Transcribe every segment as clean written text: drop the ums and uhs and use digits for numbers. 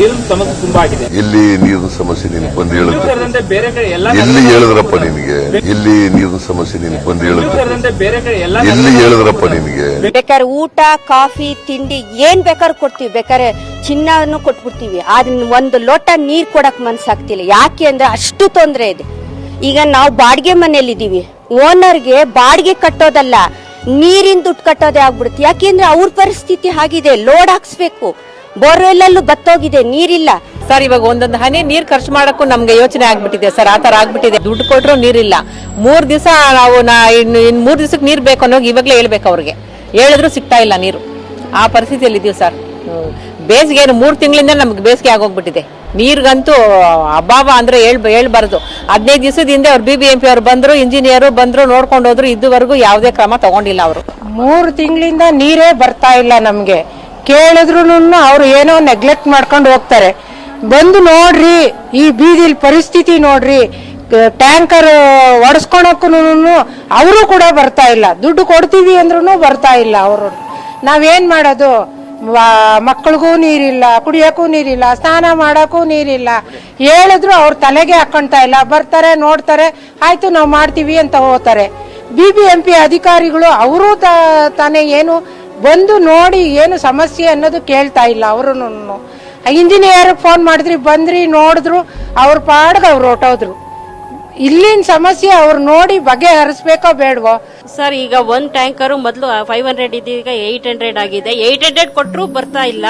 ನೀರಿನ ಸಮಸ್ಯೆ ತುಂಬಾ ಆಗಿದೆ. ಎಲ್ಲಿ ನೀರಿನ ಸಮಸ್ಯೆ ನೀನು ಬಂದು ಹೇಳುತ್ತೆ? ಸೇರಿದಂತೆ ಬೇರೆ ಕಡೆ ಎಲ್ಲ ಎಲ್ಲಿ ಹೇಳಿದ್ರಪ್ಪ ನಿನಗೆ? ಎಲ್ಲಿ ನೀರಿನ ಸಮಸ್ಯೆ ನೀನು ಬಂದು ಹೇಳುತ್ತೆ? ಸೇರಿದಂತೆ ಬೇರೆ ಕಡೆ ಎಲ್ಲ ಎಲ್ಲಿ ಹೇಳಿದ್ರಪ್ಪ ನಿನಗೆ? ಬೇಕಾದ್ರೆ ಊಟ ಕಾಫಿ ತಿಂಡಿ ಏನ್ ಬೇಕಾದ್ರೆ ಕೊಡ್ತೀವಿ, ಬೇಕಾದ್ರೆ ಚಿನ್ನನು ಕೊಟ್ಬಿಡ್ತೀವಿ. ಆದ್ರೆ ಒಂದು ಲೋಟ ನೀರ್ ಕೊಡಕ್ ಮನ್ಸಾಗ್ತಿಲ್ಲ. ಯಾಕೆ ಅಂದ್ರೆ ಅಷ್ಟು ತೊಂದರೆ ಇದೆ. ಈಗ ನಾವು ಬಾಡಿಗೆ ಮನೇಲಿದ್ದೀವಿ, ಓನರ್ಗೆ ಬಾಡಿಗೆ ಕಟ್ಟೋದಲ್ಲ ನೀರಿನ ದುಡ್ಡು ಕಟ್ಟೋದೇ ಆಗ್ಬಿಡುತ್ತೆ. ಯಾಕೆಂದ್ರೆ ಅವ್ರ ಪರಿಸ್ಥಿತಿ ಆಗಿದೆ, ಲೋಡ್ ಹಾಕ್ಸ್ಬೇಕು, ಬೋರ್ವೆಲ್ ಅಲ್ಲೂ ಬತ್ತೋಗಿದೆ, ನೀರಿಲ್ಲ ಸರ್. ಇವಾಗ ಒಂದೊಂದು ಹನಿ ನೀರ್ ಖರ್ಚು ಮಾಡಕ್ಕೂ ನಮ್ಗೆ ಯೋಚನೆ ಆಗ್ಬಿಟ್ಟಿದೆ ಸರ್. ಆತರ ಆಗ್ಬಿಟ್ಟಿದೆ. ದುಡ್ಡು ಕೊಟ್ರು ನೀರಿಲ್ಲ. 3 ದಿವಸ ನಾವು ಇನ್ 3 ದಿವಸಕ್ಕೆ ನೀರ್ ಬೇಕು ಅನ್ನೋಗಿ ಇವಾಗ್ಲೇ ಹೇಳ್ಬೇಕು ಅವ್ರಿಗೆ. ಹೇಳಿದ್ರು ಸಿಗ್ತಾ ಇಲ್ಲ ನೀರು. ಆ ಪರಿಸ್ಥಿತಿಯಲ್ಲಿ ಇದೀವಿ ಸರ್. ಬೇಸಿಗೆ 3 ತಿಂಗಳಿಂದ ನಮ್ಗೆ ಬೇಸಿಗೆ ಆಗೋಗ್ಬಿಟ್ಟಿದೆ. ನೀರ್ಗಂತೂ ಅಭಾವ ಅಂದ್ರೆ ಹೇಳ್ಬಾರ್ದು. 15 ದಿವಸದ ಹಿಂದೆ ಅವ್ರು BBMP ಅವ್ರು ಬಂದ್ರು, ಇಂಜಿನಿಯರ್ ಬಂದ್ರು, ನೋಡ್ಕೊಂಡು ಹೋದ್ರು. ಇದುವರೆಗೂ ಯಾವುದೇ ಕ್ರಮ ತಗೊಂಡಿಲ್ಲ ಅವರು. 3 ತಿಂಗಳಿಂದ ನೀರೇ ಬರ್ತಾ ಇಲ್ಲ ನಮ್ಗೆ. ಕೇಳಿದ್ರು ಅವ್ರು ಏನೋ ನೆಗ್ಲೆಕ್ಟ್ ಮಾಡ್ಕೊಂಡು ಹೋಗ್ತಾರೆ. ಬಂದು ನೋಡ್ರಿ, ಈ ಬೀದಿಲ್ ಪರಿಸ್ಥಿತಿ ನೋಡ್ರಿ, ಟ್ಯಾಂಕರ್ ಒಡಿಸ್ಕೊಳಕ್ಕೂ ಅವರು ಕೂಡ ಬರ್ತಾ ಇಲ್ಲ. ದುಡ್ಡು ಕೊಡ್ತೀವಿ ಅಂದ್ರೂ ಬರ್ತಾ ಇಲ್ಲ ಅವರು. ನಾವೇನ್ ಮಾಡೋದು? ಮಕ್ಕಳಿಗೂ ನೀರಿಲ್ಲ, ಕುಡಿಯಕ್ಕೂ ನೀರಿಲ್ಲ, ಸ್ನಾನ ಮಾಡಕ್ಕೂ ನೀರಿಲ್ಲ. ಹೇಳಿದ್ರು ಅವ್ರ ತಲೆಗೆ ಹಾಕೊಂತಾ ಇಲ್ಲ. ಬರ್ತಾರೆ, ನೋಡ್ತಾರೆ, ಆಯ್ತು ನಾವು ಮಾಡ್ತೀವಿ ಅಂತ ಹೋಗ್ತಾರೆ. BBMP ಅಧಿಕಾರಿಗಳು ಅವರು ತಾನೇ ಏನು ಬಂದು ನೋಡಿ ಏನು ಸಮಸ್ಯೆ ಅನ್ನೋದು ಕೇಳ್ತಾ ಇಲ್ಲ. ಅವರು ಇಂಜಿನಿಯರ್ ಫೋನ್ ಮಾಡಿದ್ರಿ, ಬಂದ್ರಿ, ನೋಡಿದ್ರು, ಅವ್ರ ಪಾಡ್ಗೆ ಅವ್ರು ಹೊಟ್ಟೋದ್ರು. ಇಲ್ಲಿನ ಸಮಸ್ಯೆ ಅವ್ರು ನೋಡಿ ಬಗೆಹರಿಸ್ಬೇಕೋ ಬೇಡವೋ ಸರ್? ಈಗ ಒಂದ್ ಟ್ಯಾಂಕರ್ ಮೊದಲು 500 ಇದೀಗ 800 ಆಗಿದೆ. 800 ಕೊಟ್ಟರು ಬರ್ತಾ ಇಲ್ಲ.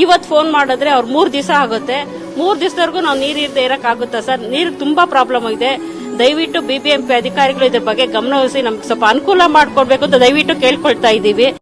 ಇವತ್ತು ಫೋನ್ ಮಾಡಿದ್ರೆ ಅವ್ರು 3 ದಿವಸ ಆಗುತ್ತೆ. 3 ದಿವಸದವರೆಗೂ ನಾವು ನೀರಿಲ್ಲದೆ ಇರಕ್ಕಾಗುತ್ತಾ ಸರ್? ನೀರು ತುಂಬಾ ಪ್ರಾಬ್ಲಮ್ ಇದೆ. ದಯವಿಟ್ಟು BBMP ಅಧಿಕಾರಿಗಳು ಇದ್ರ ಬಗ್ಗೆ ಗಮನ ಹರಿಸಿ ನಮ್ಗೆ ಸ್ವಲ್ಪ ಅನುಕೂಲ ಮಾಡ್ಕೊಡ್ಬೇಕು ಅಂತ ದಯವಿಟ್ಟು ಕೇಳ್ಕೊಳ್ತಾ ಇದ್ದೀವಿ.